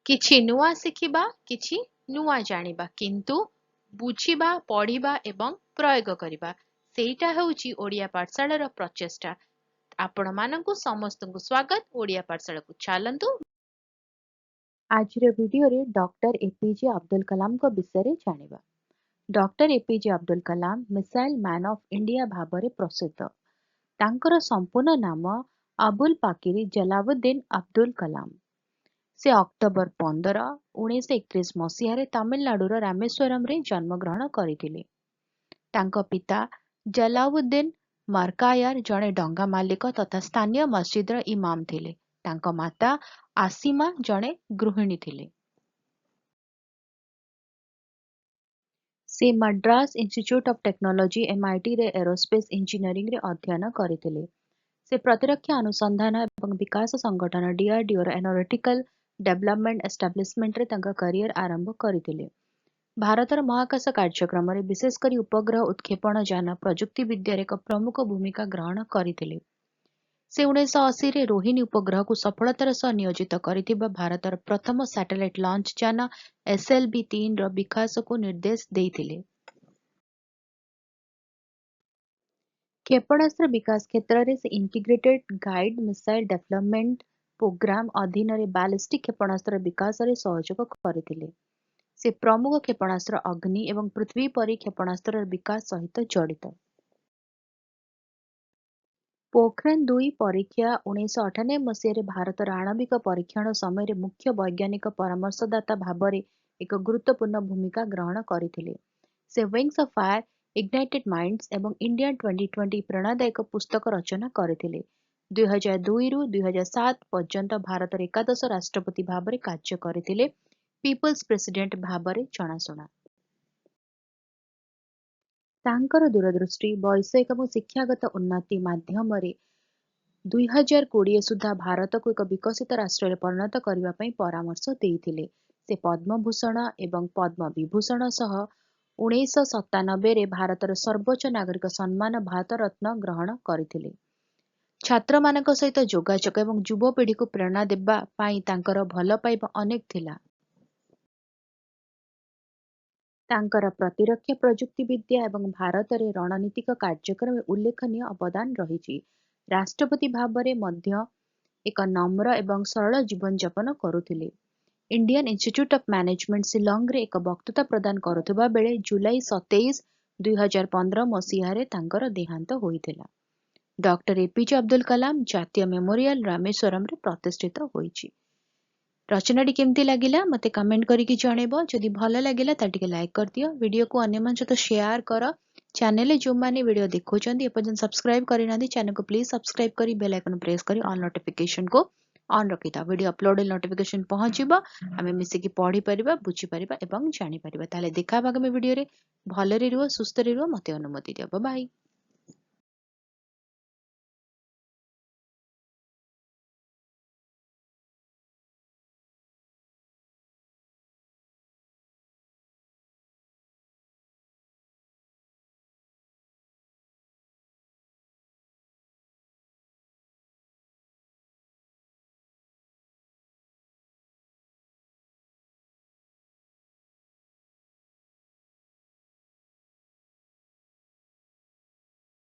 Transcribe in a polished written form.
କିଛି ନୂଆ ଶିଖିବା, କିଛି ନୂଆ ଜାଣିବା, କିନ୍ତୁ ବୁଝିବା, ପଢିବା ଏବଂ ପ୍ରୟୋଗ କରିବା, ସେଇଟା ହେଉଛି ଓଡ଼ିଆ ପାଠଶାଳାର ପ୍ରଚେଷ୍ଟା। ଆପଣମାନଙ୍କୁ ସମସ୍ତଙ୍କୁ ସ୍ୱାଗତ। ଓଡ଼ିଆ ପାଠଶାଳାକୁ ଚାଲନ୍ତୁ। ଆଜିର ଭିଡିଓରେ ଡକ୍ଟର ଏପିଜେ ଅବ୍ଦୁଲ କଲାମଙ୍କ ବିଷୟରେ ଜାଣିବା। Doctor APJ Abdul Kalam missile man of India ଭାବରେ ପ୍ରସିଦ୍ଧ। ତାଙ୍କର ସମ୍ପୂର୍ଣ୍ଣ ନାମ ଅବୁଲ ପାକିର ଜଲାଲୁଦ୍ଦିନ ଅବ୍ଦୁଲ କଲାମ। ସେ ଅକ୍ଟୋବର 15, 1931 ମସିହାରେ ତାମିଲନାଡୁର ରାମେଶ୍ୱରମରେ ଜନ୍ମଗ୍ରହଣ କରିଥିଲେ। ତାଙ୍କ ପିତା ଜଲାଲୁଦ୍ଦିନ ମର୍କାୟାର ଜଣେ ଡଙ୍ଗା ମାଲିକ ତଥା ସ୍ଥାନୀୟ ମସଜିଦର ଇମାମ ଥିଲେ। ତାଙ୍କ ମାତା ଆସିମା ଜଣେ ଗୃହିଣୀ ଥିଲେ। ସେ ମାଡ୍ରାସ ଇନଷ୍ଟିଚ୍ୟୁଟ ଅଫ୍ ଟେକ୍ନୋଲୋଜି MITରେ ଏରୋସ୍ପେସ୍ ଇଞ୍ଜିନିୟରିଂରେ ଅଧ୍ୟୟନ କରିଥିଲେ। ସେ ପ୍ରତିରକ୍ଷା ଅନୁସନ୍ଧାନ ଏବଂ ବିକାଶ ସଂଗଠନ DRDOର ଏରୋନଟିକାଲ ଡେଭଲପମେଣ୍ଟ ଏଷ୍ଟାବ୍ଲିଶମେଣ୍ଟରେ ତାଙ୍କ କ୍ୟାରିୟର ଆରମ୍ଭ କରିଥିଲେ। ଭାରତର ମହାକାଶ କାର୍ଯ୍ୟକ୍ରମରେ ବିଶେଷ କରି ଉପଗ୍ରହ ଉତ୍କ୍ଷେପଣ ଯାନ ପ୍ରଯୁକ୍ତି ବିଦ୍ୟାରେ ଏକ ପ୍ରମୁଖ ଭୂମିକା ଗ୍ରହଣ କରିଥିଲେ। ସେ 1980ରେ ରୋହିଣୀ ଉପଗ୍ରହକୁ ସଫଳତାର ସହ ନିୟୋଜିତ କରିଥିବା ଭାରତର ପ୍ରଥମ ସ୍ୟାଟେଲାଇଟ୍ ଲଞ୍ଚ ଯାନ SLV-3ର ବିକାଶକୁ ନିର୍ଦ୍ଦେଶ ଦେଇଥିଲେ। କ୍ଷେପଣାସ୍ତ୍ର ବିକାଶ କ୍ଷେତ୍ରରେ ସେ integrated guided missile development programme ଅଧୀନରେ ବାଲିଷ୍ଟିକ୍ କ୍ଷେପଣାସ୍ତ୍ର ବିକାଶରେ ସହଯୋଗ କରିଥିଲେ। ସେ ପ୍ରମୁଖ କ୍ଷେପଣାସ୍ତ୍ର ଅଗ୍ନି ଏବଂ ପୃଥିବୀ ପରି କ୍ଷେପଣାସ୍ତ୍ରର ବିକାଶ ସହିତ ଜଡ଼ିତ। ପୋଖରାନ-2 ପରୀକ୍ଷା 1998 ମସିହାରେ ଭାରତର ଆଣବିକ ପରୀକ୍ଷଣ ସମୟରେ ମୁଖ୍ୟ ବୈଜ୍ଞାନିକ ପରାମର୍ଶଦାତା ଭାବରେ ଏକ ଗୁରୁତ୍ୱପୂର୍ଣ୍ଣ ଭୂମିକା ଗ୍ରହଣ କରିଥିଲେ। ସେ ୱିଙ୍ଗସ୍ ଅଫ୍ ଫାୟାର, ଇଗ୍ନାଇଟେଡ୍ ମାଇଣ୍ଡସ୍ ଏବଂ ଇଣ୍ଡିଆ 2020 ପ୍ରେରଣାଦାୟକ ପୁସ୍ତକ ରଚନା କରିଥିଲେ। 2002ରୁ 2007 ପର୍ଯ୍ୟନ୍ତ ଭାରତର ଏକାଦଶ ରାଷ୍ଟ୍ରପତି ଭାବରେ କାର୍ଯ୍ୟ କରିଥିଲେ। ପିପଲ୍ସ ପ୍ରେସିଡେଣ୍ଟ ଭାବରେ ଜଣାଶୁଣା। ତାଙ୍କର ଦୂରଦୃଷ୍ଟି, ବୈଷୟିକ ଏବଂ ଶିକ୍ଷାଗତ ଉନ୍ନତି ମାଧ୍ୟମରେ 2020 ସୁଦ୍ଧା ଭାରତକୁ ଏକ ବିକଶିତ ରାଷ୍ଟ୍ରରେ ପରିଣତ କରିବା ପାଇଁ ପରାମର୍ଶ ଦେଇଥିଲେ। ସେ ପଦ୍ମଭୂଷଣ ଏବଂ ପଦ୍ମ ବିଭୂଷଣ ସହ 1997ରେ ଭାରତର ସର୍ବୋଚ୍ଚ ନାଗରିକ ସମ୍ମାନ ଭାରତ ରତ୍ନ ଗ୍ରହଣ କରିଥିଲେ। ଛାତ୍ରମାନଙ୍କ ସହିତ ଯୋଗାଯୋଗ ଏବଂ ଯୁବପିଢ଼ିକୁ ପ୍ରେରଣା ଦେବା ପାଇଁ ତାଙ୍କର ଭଲ ପାଇବା ଅନେକ ଥିଲା। ତାଙ୍କର ପ୍ରତିରକ୍ଷା ପ୍ରଯୁକ୍ତି ବିଦ୍ୟା ଏବଂ ଭାରତରେ ରଣନୀତିକ କାର୍ଯ୍ୟକ୍ରମରେ ଉଲ୍ଲେଖନୀୟ ଅବଦାନ ରହିଛି। ରାଷ୍ଟ୍ରପତି ଭାବରେ ମଧ୍ୟ ଏକ ନମ୍ର ଏବଂ ସରଳ ଜୀବନଯାପନ କରୁଥିଲେ। ଇଣ୍ଡିଆନ୍ ଇନଷ୍ଟିଚ୍ୟୁଟ ଅଫ୍ ମ୍ୟାନେଜମେଣ୍ଟ ଶିଲଂରେ ଏକ ବକ୍ତୃତା ପ୍ରଦାନ କରୁଥିବା ବେଳେ ଜୁଲାଇ 27, 2015 ମସିହାରେ ତାଙ୍କର ଦେହାନ୍ତ ହୋଇଥିଲା। ଡକ୍ଟର ଏପିଜେ ଅବ୍ଦୁଲ କଲାମ ଜାତୀୟ ମେମୋରିଆଲ ରାମେଶ୍ୱରମରେ ପ୍ରତିଷ୍ଠିତ ହୋଇଛି। ରଚନାଟି କେମିତି ଲାଗିଲା ମୋତେ କମେଣ୍ଟ କରିକି ଜଣେଇବ। ଯଦି ଭଲ ଲାଗିଲା ତାହେଲେ ଟିକେ ଲାଇକ୍ କରିଦିଅ। ଭିଡ଼ିଓକୁ ଅନ୍ୟମାନଙ୍କ ସହିତ ସେୟାର କର। ଚ୍ୟାନେଲରେ ଯେଉଁମାନେ ଭିଡ଼ିଓ ଦେଖୁଛନ୍ତି ଏପର୍ଯ୍ୟନ୍ତ ସବସ୍କ୍ରାଇବ୍ କରିନାହାନ୍ତି ଚ୍ୟାନେଲକୁ ପ୍ଲିଜ୍ ସବସ୍କ୍ରାଇବ୍ କରି ବେଲ୍ ଆଇକନ୍ ପ୍ରେସ୍ କରି ଅଲ୍ ନୋଟିଫିକେସନକୁ ଅନ୍ ରଖିଥାଅ। ଭିଡ଼ିଓ ଅପଲୋଡ଼ ହେଲେ ନୋଟିଫିକେସନ ପହଞ୍ଚିବ। ଆମେ ମିଶିକି ପଢ଼ିପାରିବା, ବୁଝିପାରିବା ଏବଂ ଜାଣିପାରିବା। ତାହେଲେ ଦେଖା ହେବା ଆଗାମୀ ଭିଡ଼ିଓରେ। ଭଲରେ ରୁହ, ସୁସ୍ଥରେ ରୁହ, ମୋତେ ଅନୁମତି ଦିଅ। ବାଏ।